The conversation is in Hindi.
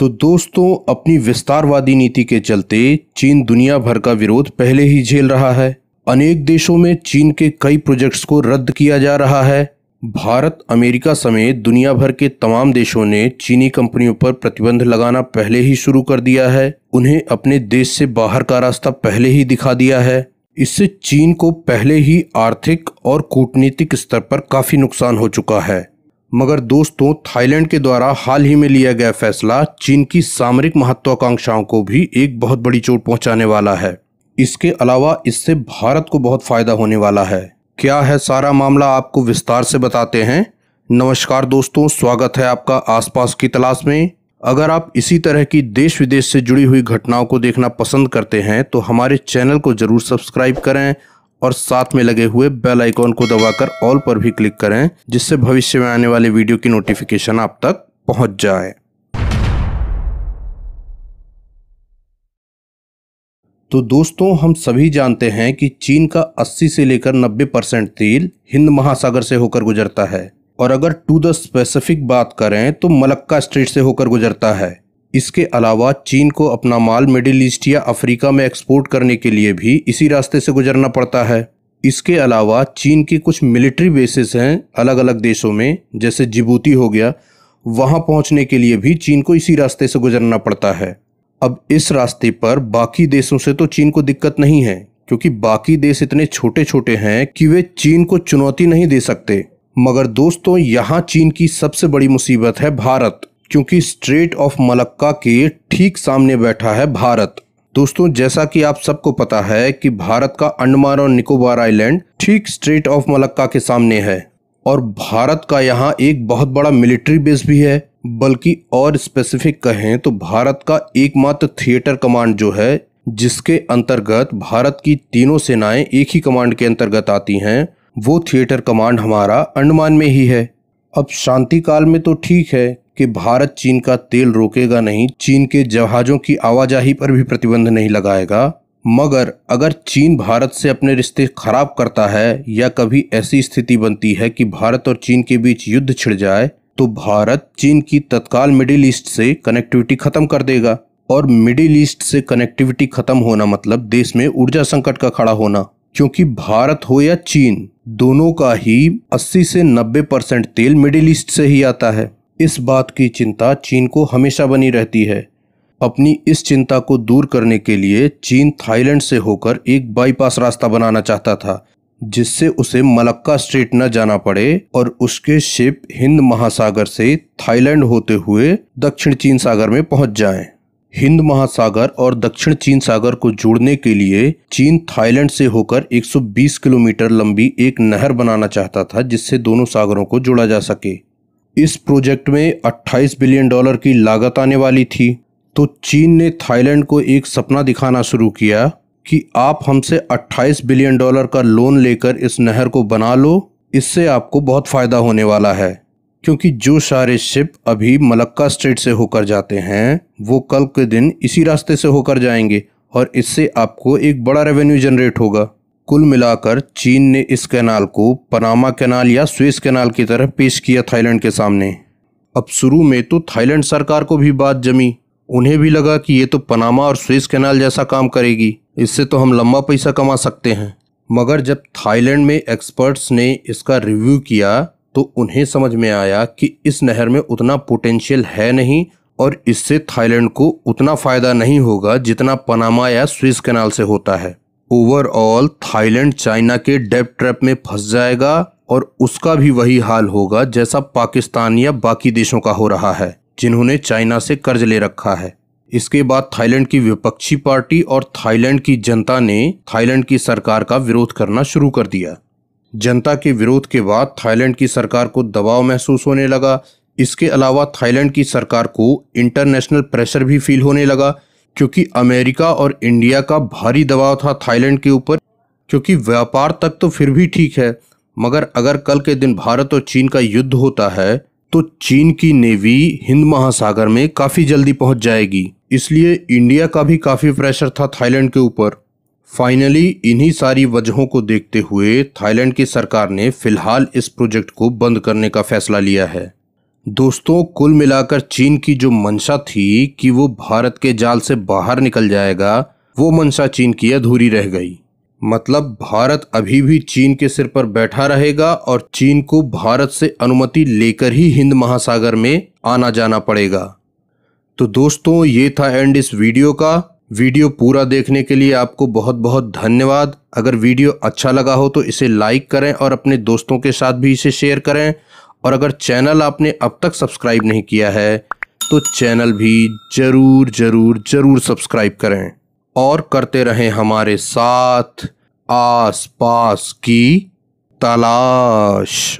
तो दोस्तों, अपनी विस्तारवादी नीति के चलते चीन दुनिया भर का विरोध पहले ही झेल रहा है। अनेक देशों में चीन के कई प्रोजेक्ट्स को रद्द किया जा रहा है। भारत, अमेरिका समेत दुनिया भर के तमाम देशों ने चीनी कंपनियों पर प्रतिबंध लगाना पहले ही शुरू कर दिया है। उन्हें अपने देश से बाहर का रास्ता पहले ही दिखा दिया है। इससे चीन को पहले ही आर्थिक और कूटनीतिक स्तर पर काफी नुकसान हो चुका है। मगर दोस्तों, थाईलैंड के द्वारा हाल ही में लिया गया फैसला चीन की सामरिक महत्वाकांक्षाओं को भी एक बहुत बड़ी चोट पहुंचाने वाला है। इसके अलावा इससे भारत को बहुत फायदा होने वाला है। क्या है सारा मामला, आपको विस्तार से बताते हैं। नमस्कार दोस्तों, स्वागत है आपका आसपास की तलाश में। अगर आप इसी तरह की देश विदेश से जुड़ी हुई घटनाओं को देखना पसंद करते हैं तो हमारे चैनल को जरूर सब्सक्राइब करें और साथ में लगे हुए बेल आइकॉन को दबाकर ऑल पर भी क्लिक करें, जिससे भविष्य में आने वाले वीडियो की नोटिफिकेशन आप तक पहुंच जाए। तो दोस्तों, हम सभी जानते हैं कि चीन का 80 से लेकर 90% तेल हिंद महासागर से होकर गुजरता है, और अगर टू द स्पेसिफिक बात करें तो मलक्का स्ट्रेट से होकर गुजरता है। इसके अलावा चीन को अपना माल मिडिल ईस्ट या अफ्रीका में एक्सपोर्ट करने के लिए भी इसी रास्ते से गुजरना पड़ता है। इसके अलावा चीन की कुछ मिलिट्री बेसिस हैं अलग अलग देशों में, जैसे जिबूती हो गया। वहां पहुंचने के लिए भी चीन को इसी रास्ते से गुजरना पड़ता है। अब इस रास्ते पर बाकी देशों से तो चीन को दिक्कत नहीं है, क्योंकि बाकी देश इतने छोटे छोटे हैं कि वे चीन को चुनौती नहीं दे सकते। मगर दोस्तों, यहाँ चीन की सबसे बड़ी मुसीबत है भारत, क्योंकि स्ट्रेट ऑफ मलक्का के ठीक सामने बैठा है भारत। दोस्तों, जैसा कि आप सबको पता है कि भारत का अंडमान और निकोबार आइलैंड ठीक स्ट्रेट ऑफ मलक्का के सामने है, और भारत का यहाँ एक बहुत बड़ा मिलिट्री बेस भी है। बल्कि और स्पेसिफिक कहें तो भारत का एकमात्र थिएटर कमांड जो है, जिसके अंतर्गत भारत की तीनों सेनाएं एक ही कमांड के अंतर्गत आती हैं, वो थिएटर कमांड हमारा अंडमान में ही है। अब शांति काल में तो ठीक है कि भारत चीन का तेल रोकेगा नहीं, चीन के जहाजों की आवाजाही पर भी प्रतिबंध नहीं लगाएगा। मगर अगर चीन भारत से अपने रिश्ते खराब करता है या कभी ऐसी स्थिति बनती है कि भारत और चीन के बीच युद्ध छिड़ जाए, तो भारत चीन की तत्काल मिडिल ईस्ट से कनेक्टिविटी खत्म कर देगा। और मिडिल ईस्ट से कनेक्टिविटी खत्म होना मतलब देश में ऊर्जा संकट का खड़ा होना, क्योंकि भारत हो या चीन, दोनों का ही 80 से 90% तेल मिडिल ईस्ट से ही आता है। इस बात की चिंता चीन को हमेशा बनी रहती है। अपनी इस चिंता को दूर करने के लिए चीन थाईलैंड से होकर एक बाईपास रास्ता बनाना चाहता था, जिससे उसे मलक्का स्ट्रेट न जाना पड़े और उसके शिप हिंद महासागर से थाईलैंड होते हुए दक्षिण चीन सागर में पहुंच जाएं। हिंद महासागर और दक्षिण चीन सागर को जोड़ने के लिए चीन थाईलैंड से होकर 120 किलोमीटर लंबी एक नहर बनाना चाहता था, जिससे दोनों सागरों को जोड़ा जा सके। इस प्रोजेक्ट में $28 बिलियन की लागत आने वाली थी। तो चीन ने थाईलैंड को एक सपना दिखाना शुरू किया कि आप हमसे $28 बिलियन का लोन लेकर इस नहर को बना लो, इससे आपको बहुत फायदा होने वाला है। क्योंकि जो सारे शिप अभी मलक्का स्ट्रेट से होकर जाते हैं, वो कल के दिन इसी रास्ते से होकर जाएंगे, और इससे आपको एक बड़ा रेवेन्यू जनरेट होगा। कुल मिलाकर चीन ने इस कैनाल को पनामा कैनाल या स्वेज कैनाल की तरह पेश किया थाईलैंड के सामने। अब शुरू में तो थाईलैंड सरकार को भी बात जमी। उन्हें भी लगा कि ये तो पनामा और स्वेज कैनाल जैसा काम करेगी, इससे तो हम लंबा पैसा कमा सकते हैं। मगर जब थाईलैंड में एक्सपर्ट्स ने इसका रिव्यू किया तो उन्हें समझ में आया कि इस नहर में उतना पोटेंशियल है नहीं, और इससे थाईलैंड को उतना फायदा नहीं होगा जितना पनामा या स्वेज कैनाल से होता है। ओवरऑल थाईलैंड चाइना के डेब्ट ट्रैप में फंस जाएगा, और उसका भी वही हाल होगा जैसा पाकिस्तान या बाकी देशों का हो रहा है, जिन्होंने चाइना से कर्ज ले रखा है। इसके बाद थाईलैंड की विपक्षी पार्टी और थाईलैंड की जनता ने थाईलैंड की सरकार का विरोध करना शुरू कर दिया। जनता के विरोध के बाद थाईलैंड की सरकार को दबाव महसूस होने लगा। इसके अलावा थाईलैंड की सरकार को इंटरनेशनल प्रेशर भी फील होने लगा, क्योंकि अमेरिका और इंडिया का भारी दबाव था थाईलैंड के ऊपर। क्योंकि व्यापार तक तो फिर भी ठीक है, मगर अगर कल के दिन भारत और चीन का युद्ध होता है तो चीन की नेवी हिंद महासागर में काफी जल्दी पहुंच जाएगी। इसलिए इंडिया का भी काफी प्रेशर था थाईलैंड के ऊपर। फाइनली इन्हीं सारी वजहों को देखते हुए थाईलैंड की सरकार ने फिलहाल इस प्रोजेक्ट को बंद करने का फैसला लिया है। दोस्तों, कुल मिलाकर चीन की जो मंशा थी कि वो भारत के जाल से बाहर निकल जाएगा, वो मंशा चीन की अधूरी रह गई। मतलब भारत अभी भी चीन के सिर पर बैठा रहेगा और चीन को भारत से अनुमति लेकर ही हिंद महासागर में आना जाना पड़ेगा। तो दोस्तों, ये था एंड इस वीडियो का। वीडियो पूरा देखने के लिए आपको बहुत बहुत धन्यवाद। अगर वीडियो अच्छा लगा हो तो इसे लाइक करें और अपने दोस्तों के साथ भी इसे शेयर करें। और अगर चैनल आपने अब तक सब्सक्राइब नहीं किया है तो चैनल भी जरूर जरूर जरूर सब्सक्राइब करें और करते रहें हमारे साथ आस पास की तलाश।